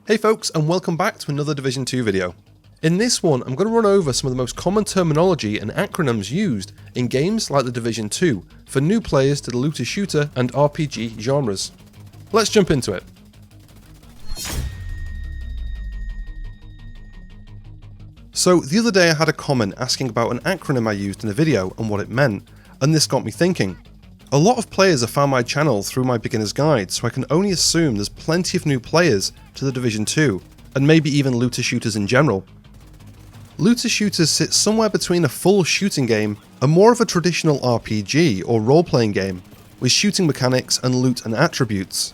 Hey folks, and welcome back to another Division 2 video. In this one, I'm going to run over some of the most common terminology and acronyms used in games like the Division 2 for new players to the looter shooter and RPG genres. Let's jump into it. So the other day I had a comment asking about an acronym I used in a video and what it meant, and this got me thinking. A lot of players have found my channel through my beginner's guide, so I can only assume there's plenty of new players to the Division 2, and maybe even looter shooters in general. Looter shooters sit somewhere between a full shooting game and more of a traditional RPG or role-playing game, with shooting mechanics and loot and attributes.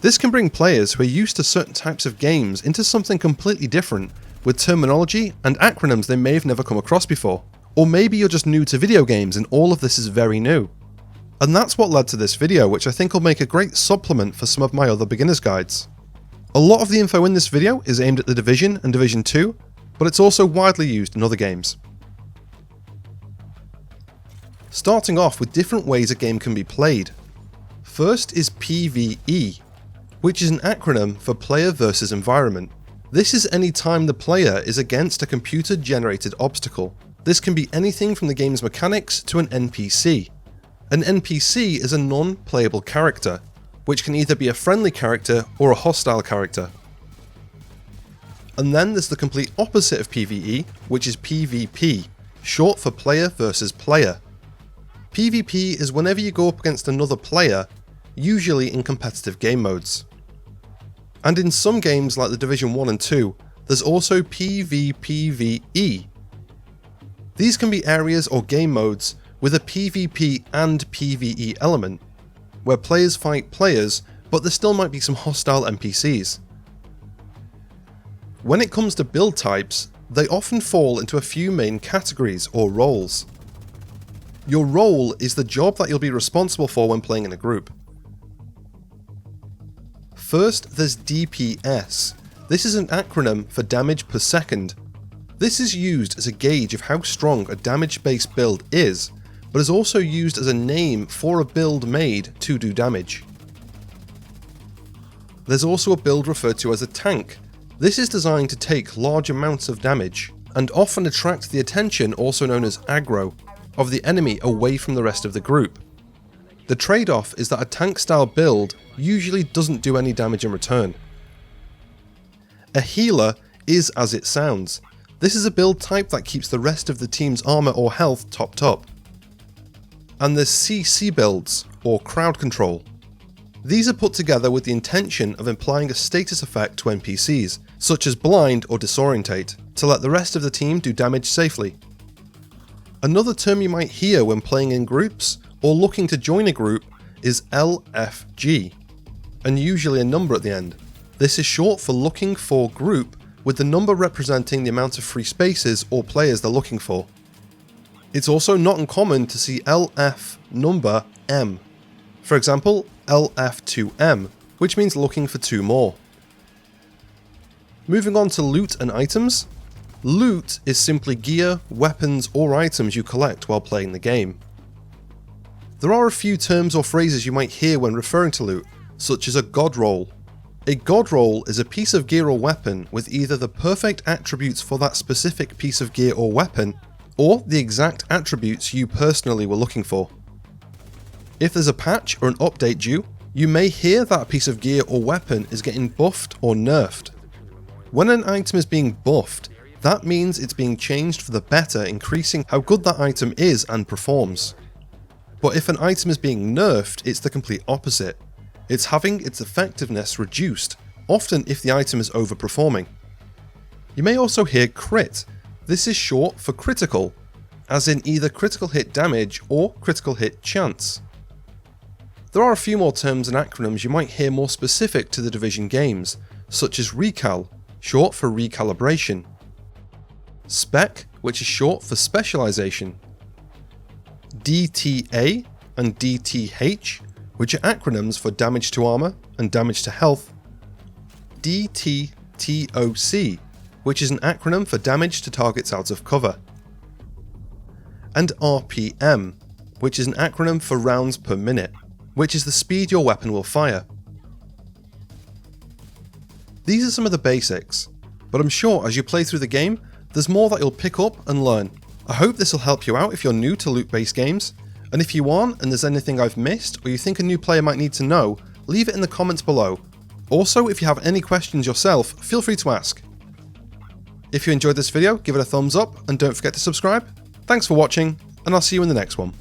This can bring players who are used to certain types of games into something completely different, with terminology and acronyms they may have never come across before. Or maybe you're just new to video games and all of this is very new. And that's what led to this video, which I think will make a great supplement for some of my other beginner's guides. A lot of the info in this video is aimed at the Division and Division 2, but it's also widely used in other games. Starting off with different ways a game can be played. First is PvE, which is an acronym for Player versus Environment. This is any time the player is against a computer-generated obstacle. This can be anything from the game's mechanics to an NPC. An NPC is a non-playable character, which can either be a friendly character or a hostile character. And then there's the complete opposite of PvE, which is PvP, short for Player versus Player. PvP is whenever you go up against another player, usually in competitive game modes. And in some games like the Division 1 and 2, there's also PvPvE. These can be areas or game modes with a PvP and PvE element, where players fight players, but there still might be some hostile NPCs. When it comes to build types, they often fall into a few main categories or roles. Your role is the job that you'll be responsible for when playing in a group. First, there's DPS. This is an acronym for damage per second. This is used as a gauge of how strong a damage-based build is, but is also used as a name for a build made to do damage. There's also a build referred to as a tank. This is designed to take large amounts of damage, and often attract the attention, also known as aggro, of the enemy away from the rest of the group. The trade-off is that a tank-style build usually doesn't do any damage in return. A healer is as it sounds. This is a build type that keeps the rest of the team's armor or health topped up. And there's CC builds, or crowd control. These are put together with the intention of implying a status effect to NPCs, such as blind or disorientate, to let the rest of the team do damage safely. Another term you might hear when playing in groups, or looking to join a group, is LFG, and usually a number at the end. This is short for looking for group, with the number representing the amount of free spaces or players they're looking for. It's also not uncommon to see LF number M. For example, LF2M, which means looking for 2 more. Moving on to loot and items. Loot is simply gear, weapons, or items you collect while playing the game. There are a few terms or phrases you might hear when referring to loot, such as a god roll. A god roll is a piece of gear or weapon with either the perfect attributes for that specific piece of gear or weapon, or the exact attributes you personally were looking for. If there's a patch or an update due, you may hear that a piece of gear or weapon is getting buffed or nerfed. When an item is being buffed, that means it's being changed for the better, increasing how good that item is and performs. But if an item is being nerfed, it's the complete opposite. It's having its effectiveness reduced, often if the item is overperforming. You may also hear crit. This is short for critical, as in either critical hit damage or critical hit chance. There are a few more terms and acronyms you might hear more specific to the Division games, such as recal, short for recalibration, spec, which is short for specialization, DTA and DTH, which are acronyms for damage to armor and damage to health, DTTOC, which is an acronym for damage to targets out of cover, and RPM, which is an acronym for rounds per minute, which is the speed your weapon will fire. These are some of the basics, but I'm sure as you play through the game, there's more that you'll pick up and learn. I hope this will help you out if you're new to loot-based games, and if you aren't and there's anything I've missed or you think a new player might need to know, leave it in the comments below. Also, if you have any questions yourself, feel free to ask. If you enjoyed this video, give it a thumbs up and don't forget to subscribe. Thanks for watching, and I'll see you in the next one.